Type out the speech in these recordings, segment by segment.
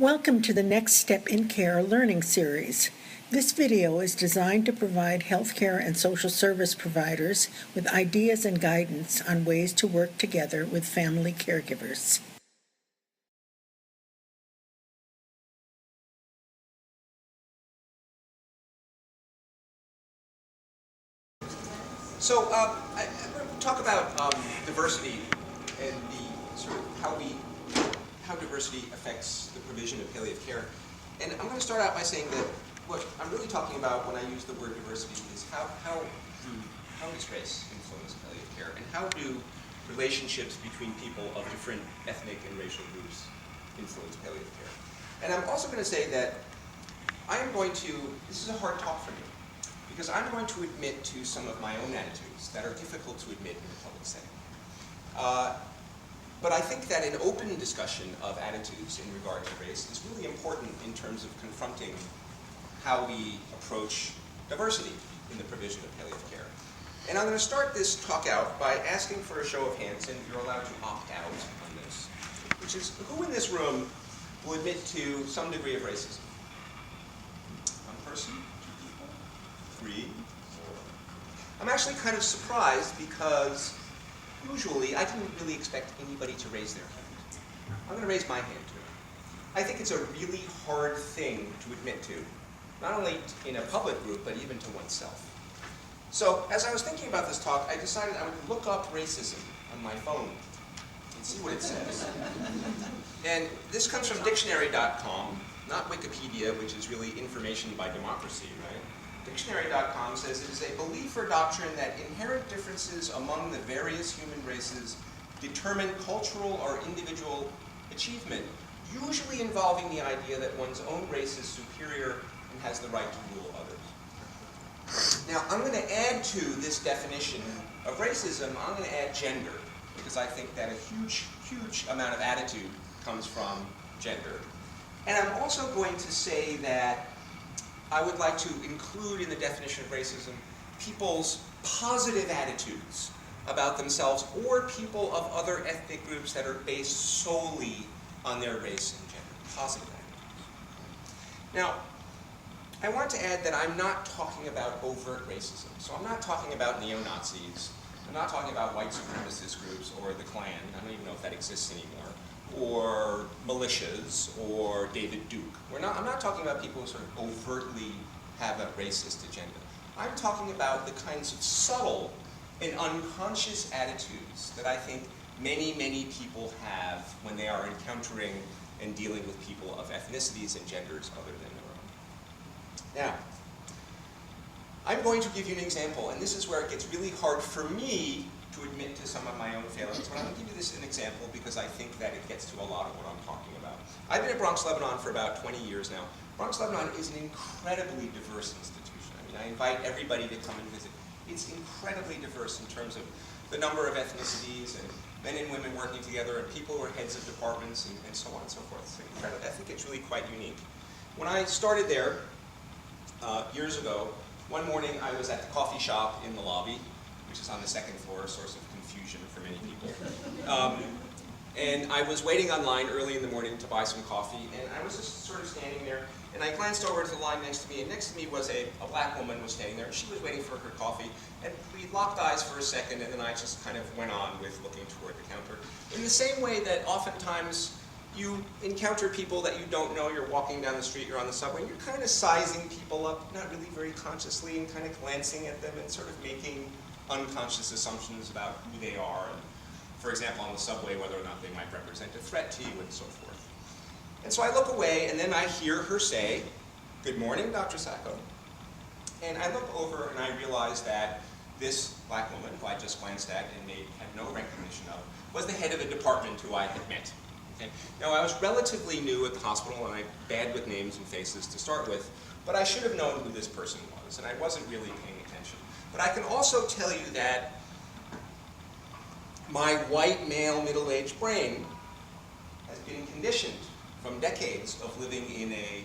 Welcome to the Next Step in Care learning series. This video is designed to provide healthcare and social service providers with ideas and guidance on ways to work together with family caregivers. So I'm going to talk about diversity and the sort of how diversity affects the provision of palliative care. And I'm going to start out by saying that what I'm really talking about when I use the word diversity is how does race influence palliative care, and how do relationships between people of different ethnic and racial groups influence palliative care. And I'm also going to say that this is a hard talk for me, because I'm going to admit to some of my own attitudes that are difficult to admit in a public setting. But I think that an open discussion of attitudes in regard to race is really important in terms of confronting how we approach diversity in the provision of palliative care. And I'm going to start this talk out by asking for a show of hands, and you're allowed to opt out on this, which is, who in this room will admit to some degree of racism? One person? Two people? 3, 4. I'm actually kind of surprised because usually I didn't really expect anybody to raise their hand. I'm going to raise my hand too. I think it's a really hard thing to admit to, not only in a public group, but even to oneself. So as I was thinking about this talk, I decided I would look up racism on my phone and see what it says. And this comes from dictionary.com, not Wikipedia, which is really information by democracy, right? Dictionary.com says it is a belief or doctrine that inherent differences among the various human races determine cultural or individual achievement, usually involving the idea that one's own race is superior and has the right to rule others. Now, I'm going to add to this definition of racism, I'm going to add gender, because I think that a huge amount of attitude comes from gender. And I'm also going to say that I would like to include in the definition of racism people's positive attitudes about themselves, or people of other ethnic groups that are based solely on their race and gender. Positive attitudes. Now, I want to add that I'm not talking about overt racism. So I'm not talking about neo-Nazis. I'm not talking about white supremacist groups or the Klan. I don't even know if that exists anymore. Or militias, or David Duke. I'm not talking about people who sort of overtly have a racist agenda. I'm talking about the kinds of subtle and unconscious attitudes that I think many people have when they are encountering and dealing with people of ethnicities and genders other than their own. Now, I'm going to give you an example, and this is where it gets really hard for me to admit to some of my own failings. But I'm going to give you this as an example because I think that it gets to a lot of what I'm talking about. I've been at Bronx, Lebanon for about 20 years now. Bronx, Lebanon is an incredibly diverse institution. I mean, I invite everybody to come and visit. It's incredibly diverse in terms of the number of ethnicities and men and women working together and people who are heads of departments and so on and so forth. It's incredible. I think it's really quite unique. When I started there years ago, one morning I was at the coffee shop in the lobby, which is on the second floor, a source of confusion for many people. And I was waiting online early in the morning to buy some coffee, and I was just sort of standing there, and I glanced over to the line next to me, and next to me was a black woman was standing there, and she was waiting for her coffee, and we locked eyes for a second, and then I just kind of went on with looking toward the counter. In the same way that oftentimes you encounter people that you don't know, you're walking down the street, you're on the subway, and you're kind of sizing people up, not really very consciously, and kind of glancing at them and sort of making unconscious assumptions about who they are, and, for example, on the subway, whether or not they might represent a threat to you, and so forth. And so I look away, and then I hear her say, "Good morning, Dr. Sacco." And I look over, and I realize that this black woman, who I just glanced at and had no recognition of, was the head of a department who I had met. Okay? Now, I was relatively new at the hospital, and I'm bad with names and faces to start with, but I should have known who this person was, and I wasn't really paying attention. But I can also tell you that my white male middle-aged brain has been conditioned from decades of living in a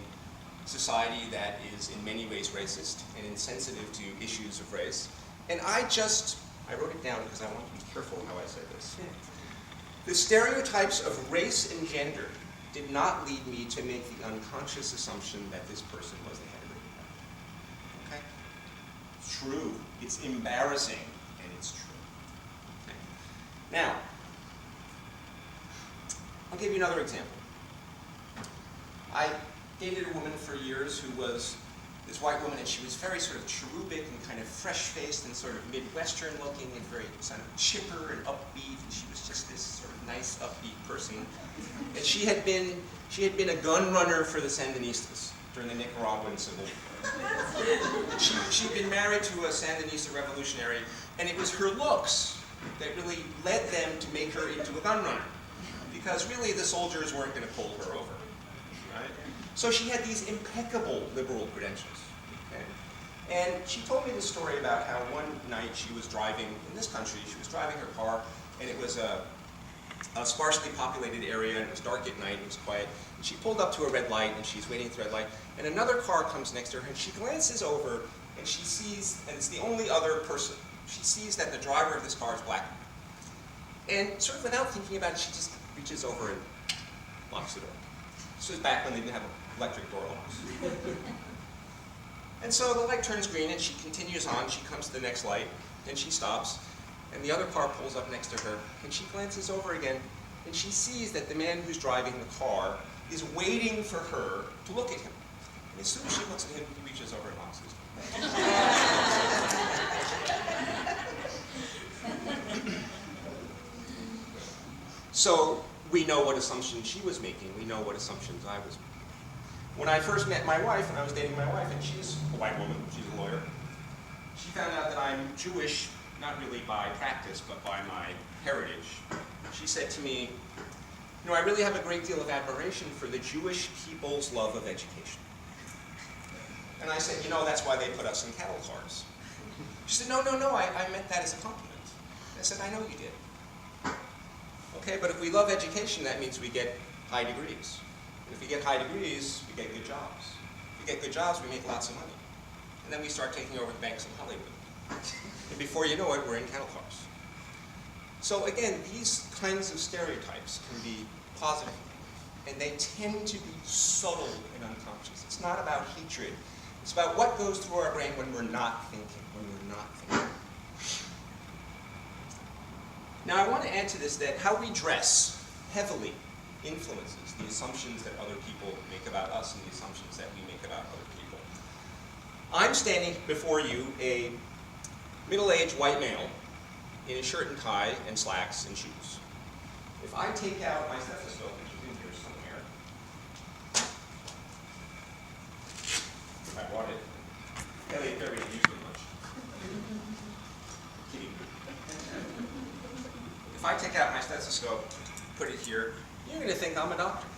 society that is in many ways racist and insensitive to issues of race. And I wrote it down because I want to be careful how I say this. The stereotypes of race and gender did not lead me to make the unconscious assumption that this person was the head of the department. Okay? It's true. It's embarrassing, and it's true. Okay? Now, I'll give you another example. I dated a woman for years who was this white woman, and she was very sort of cherubic and kind of fresh-faced and sort of Midwestern-looking and very kind of chipper and upbeat, and she was just this sort of nice, upbeat person. And she had been a gun runner for the Sandinistas during the Nicaraguan Civil War. She'd been married to a Sandinista revolutionary, and it was her looks that really led them to make her into a gun runner, because really the soldiers weren't going to pull her over. Right? So she had these impeccable liberal credentials. Okay? And she told me this story about how one night she was driving in this country, she was driving her car, and it was a sparsely populated area, and it was dark at night, it was quiet. And she pulled up to a red light, and she's waiting at the red light, and another car comes next to her, and she glances over, and she sees, and it's the only other person, she sees that the driver of this car is black. And sort of without thinking about it, she just reaches over and locks the door. This was back when they didn't have electric door locks. And so the light turns green, and she continues on. She comes to the next light, and she stops, and the other car pulls up next to her, and she glances over again, and she sees that the man who's driving the car is waiting for her to look at him. And as soon as she looks at him, he reaches over and locks his door. So we know what assumptions she was making. We know what assumptions I was making. When I first met my wife, and I was dating my wife, and she's a white woman, she's a lawyer, she found out that I'm Jewish, not really by practice, but by my heritage. She said to me, you know, I really have a great deal of admiration for the Jewish people's love of education. And I said, you know, that's why they put us in cattle cars. She said, no, I meant that as a compliment. I said, I know you did. Okay, but if we love education, that means we get high degrees. And if we get high degrees, we get good jobs. If we get good jobs, we make lots of money. And then we start taking over the banks in Hollywood. And before you know it, we're in cattle cars. So again, these kinds of stereotypes can be positive, and they tend to be subtle and unconscious. It's not about hatred. It's about what goes through our brain when we're not thinking, Now I want to add to this that how we dress heavily influences the assumptions that other people make about us and the assumptions that we make about other people. I'm standing before you, a middle-aged white male in a shirt and tie and slacks and shoes. If I take out my stethoscope, which is in here somewhere, if I bought it, Elliot Berry didn't use it much. Kidding. If I take out my stethoscope, put it here, you're going to think I'm a doctor.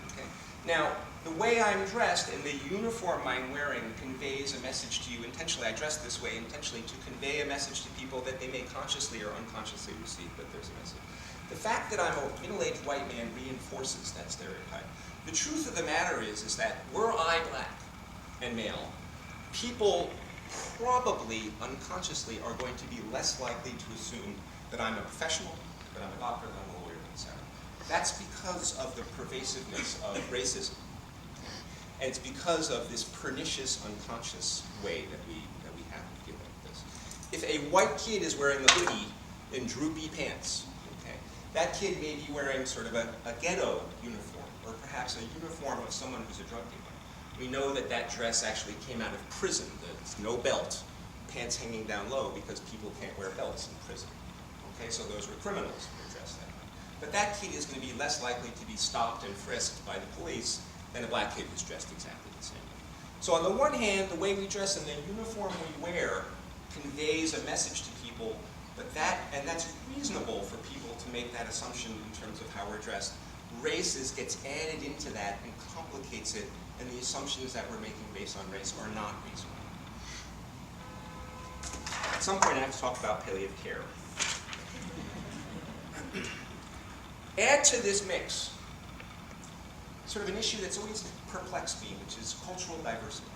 Okay? Now, the way I'm dressed and the uniform I'm wearing conveys a message to you intentionally. I dress this way intentionally to convey a message to people that they may consciously or unconsciously receive, but there's a message. The fact that I'm a middle-aged white man reinforces that stereotype. The truth of the matter is that were I black and male, people probably unconsciously are going to be less likely to assume that I'm a professional, that I'm a doctor, that I'm a lawyer, etc. That's because of the pervasiveness of racism. And it's because of this pernicious, unconscious way that we have to deal with this. If a white kid is wearing a hoodie and droopy pants, okay, that kid may be wearing sort of a ghetto uniform, or perhaps a uniform of someone who's a drug dealer. We know that that dress actually came out of prison. There's no belt, pants hanging down low, because people can't wear belts in prison. Okay, so those were criminals who were dressed that way. But that kid is going to be less likely to be stopped and frisked by the police than a black kid who's dressed exactly the same way. So on the one hand, the way we dress and the uniform we wear conveys a message to people, but that's reasonable for people to make that assumption in terms of how we're dressed. Race gets added into that and complicates it, and the assumptions that we're making based on race are not reasonable. At some point I have to talk about palliative care. Add to this mix sort of an issue that's always perplexed me, which is cultural diversity.